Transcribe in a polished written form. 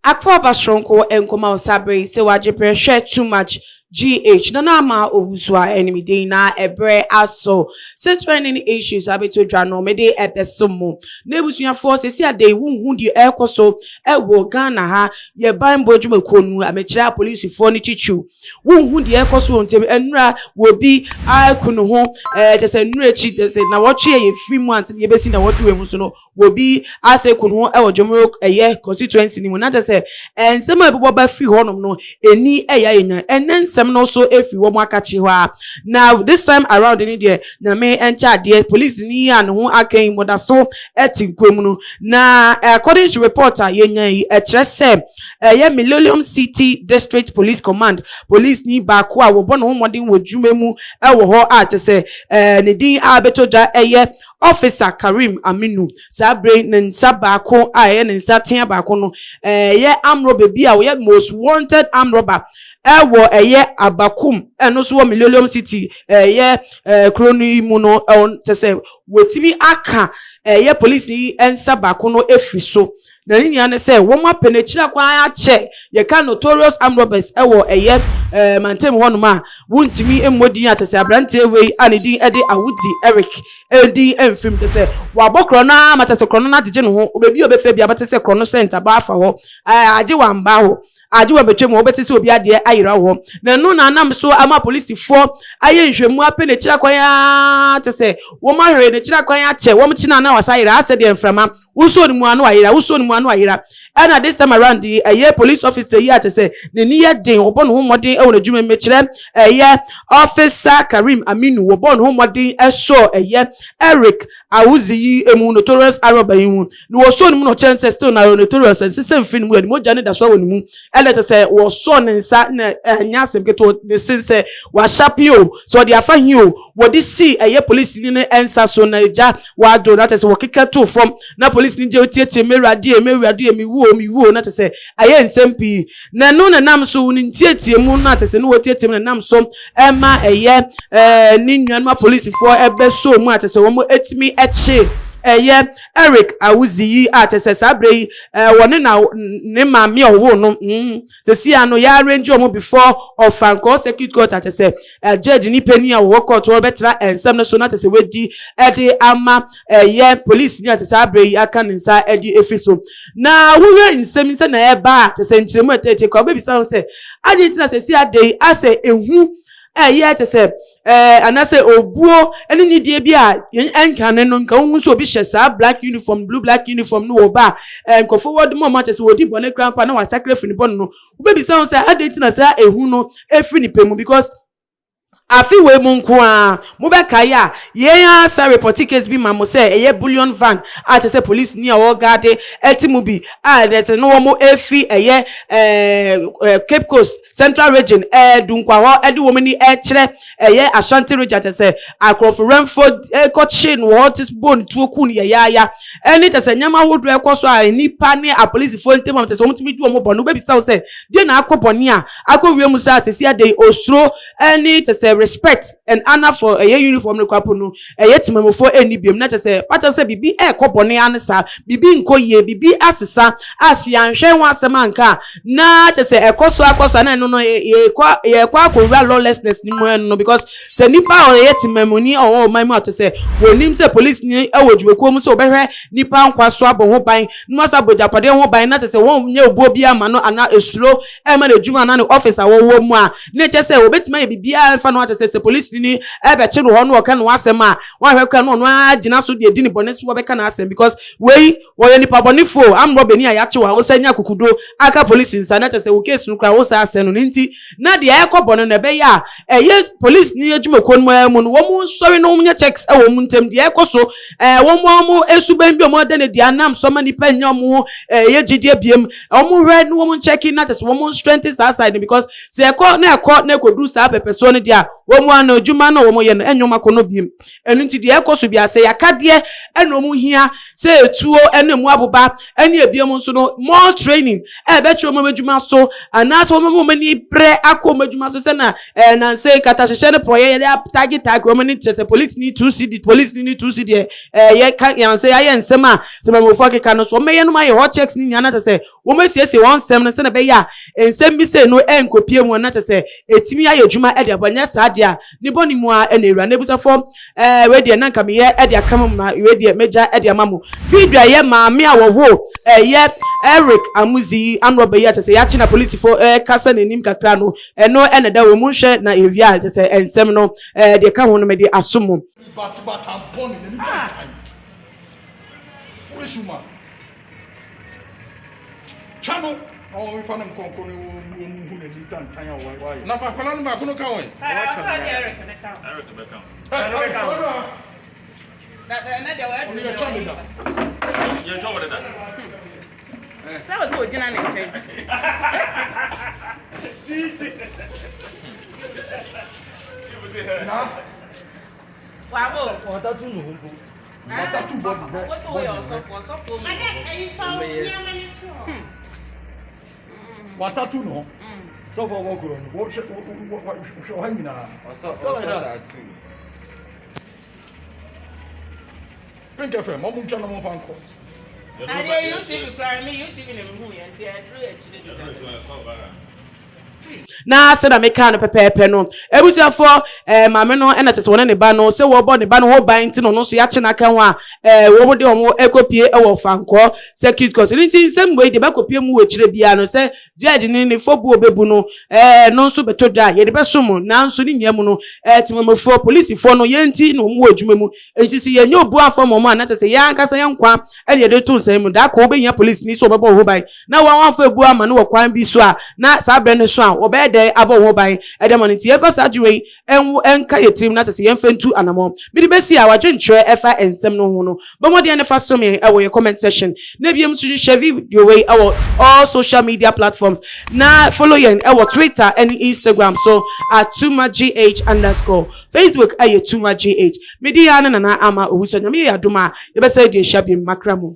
Akwa Bastronko enkoma osabre se R0bber share too much GH nana ma obusua enemy dey na ebre aso se training issues abeto dwano me dey ebesomo na ebusua force se ade hu di ekoso ewo Ghana ha ye ban bodwuma konu amekira police for ni chichu hu di ekoso ontem enura wo bi akunu ho tese nura chi tese na woche ye free months ye besi na wotu we mu so no wo bi ase kunu ho ewo Jomoro eye constituency ni mu na tese ensema ebobo ba free honom no eni eya yenya enen no so if you want now this time around in India na me encha de police ni an ho akan moda so etinkwem no na according to reporter yenya etrese ye Millennium City District Police Command police ni ba ko a wo bo no modern wodwuma mu e wo ho a tese ne din abetoja eye Officer Karim Aminu sabre nsa ba ko a ye nsa tia ba ko no ye R0bber bi a ye most wanted R0bber ewo eye abakum eno so Millennium City ye kroni mu no tese wetimi aka ye police ni ensa ba ko no efiso na ni ane se wo ma penechira kwa ache ye ka notorious R0bbers ewo eye mantem honoma wuntimi emodin atese abrante we anedi ede awudi Eric edi emfim tese wa bokro na matese krono na dije no ho obebi obefe bia batese krono center ba afa ho age wa mba ho ajiwa betwem obetisi obi ade ayira wo na no na anam so ama police for aye nhwemu apene kira kwan ya tese wo ma hwere ne kira kwan ya che wo mchina na wasayira ase de mframa uso ni mu anu ayira uso ni mu anu ayira and this time around the aye police officer here tese ne ni ye den obo no homoden e wona dwuma mekire aye Officer Karim Aminu wo bon homoden eso aye Eric awuzi emu notorious R0bber yin no wo so ni mu no chance still na notorious sesem fin mu mo jane da so woni mu let say was son and sat nyasem keto the sense was shapio so the afa hiu what this see a police ni ensa so na ja wa do that is work to from na police ni je otiete merade mi wo na say aye nsempi na no na nam so ni tietie mu na tese no otiete na nam so ema eye ni nwanma police for ebe so mu atese wo mo etimi eche Eric awuzi atese sabre woni na ne mami owo no se si ano ya arrange omo before of Franco Circuit Court atese judge ni peni awo court wo betra ensem no so na atese wedi ede ama police ni atese sabre aka nsa ede efiso na wo nsem se na eba atese ntiremu etete ko be bi sa se ade tina se si ade ase ehu tese anase obuo eni ni die bi a enkane no nka hu so bi hye black uniform blue black uniform no oba nko forward mo tese wodi bone grandpa na wa sacrifice ni bon no wo be say adentina say ehu no efri ni pemu because afi we munku a mo be kaya ye ya sa report case bi mamo say eye bullion van at say police ni awo gade etimu bi that no wo mo efi eye Cape Coast Central Region dunkwa ho edi wo ni kire eye Ashanti Region at say across Renford ko chain wo this bone to ku ni ya eni tese nyama wodo ekoso a nipa ni a police fo ntem am tese wo mtimi du mo bonu be bi say de na akoponi a akowia mu sa sesi ade osro eni tese respect and honor for a uniform rekwapo no timamofo eni biem na tese pacha se bibi ekopone ansa bibi nkoye bibi asesa asia nhwe ho asema nka na tese ekoso na no ye kwa akowura lawlessness ni mo no because se nipa o timamoni o mamu atese wonim se police ni ewodwekuo mu se obehwe nipa nkwaso abon ho ban no asa bojapade ho ban na tese won nye obo bi ama no ana esuro ema na djuma na officer wo mu a na tese obetima ye bibi alfa no se police ni ebe che no ho ka no asem a wa hwekwa no agina so de di ni bonesi wo be ka na asem because we wo ye nipa bonifo R0bber ni ayache wa wo sanya kukudo aka police nsa na tese wo case no kra wo sa asem no nti na de ayekobon no be ya eye police ni adwumako no mu no wo mu sorry no mu nya checks e wo mu ntem de ayekoso wo mu esuban bi mo de ne de anam so ma nipa nya mu ye gidi abiem wo mu red no wo mu checking na tese wo mu strength side because se ekọ na ekodu sa pepeso no dia wo mu ana adwuma na wo mu ye no enwoma kono biem enu nti de ekoso bia se yakade eno mu hia se etuo eno mu aboba ene ebiem nso no more training be tro mu adwuma so anas wo mu mani bre akọ adwuma so se na na se kata hye ne proye ye target wo mani se police need to see the police need to see the ye kan yan se aye nsema se me fo keka no so meye no maye hot checks ni nyana se wo masiesie won sem no se na be ya nsem bi se no enkopie mu na se etimi aye adwuma de abanya saade a ni boni mu a na ewura na busa fo we de na nka me ye de akam na we de meja de amamu video ye maame a wo ho ye Eric Amuzi R0bber ya se ya chi na police fo kasa na nim kakra no eno ene da wo mu hwe na ewia se ensem no de ka ho no me de asomo but I'm born in any time. Where's your man? Channel. Oh, we found him concurring who need time. Why? Na fa kwala no ba kono ka won. Eric Beckham. Na de wa do. You show what that. That was original name. Now. Wow. Ọ̀tá tún nù hùn. Ọ̀tá tún bọ̀ nù. What's the way of so Ọ̀tá tún nù. So for one kúrò. Wọ́n ṣe nyina. So that. Pink FM, ọmọ ncha na mo fan ko. Na dey you TV cry me, you TV na me hu ye nti I drew a na se na meka no pepepe no ebusuafo maame no ena tese wona ne ba no se wo bo ne ba no ho ban ti no no so ya che na ka ho a wo mo de omo ekopie e wo fanko circuit court ni tin sem boy de ba kopie mu wo kire bia no se judge ni fobu obebu no no so beto da ye de be somo na nso ni nyam no timamofo police fo no ye nti no mu adwuma mu enti se ye nyobu afo mo ma na tese ya ankasa ye nkwa e de de to nsem mu da ko be nya police ni so be bo ho ban na wan fo ebu ama no wo kwan bi so a na sa bre ne so a obede abo ho ban edemoni ti efa sadwe enka yetrim na tese yemfentu anamo bi be si a wadwentre efa ensem no ho no bomode ne fa so me e wo ye comment section na biem so share video we all social media platforms na follow yen e wo Twitter and Instagram so @tumagh_ Facebook @tumagh media na ama owuso nyame ya doma ye be say de shabi makramo.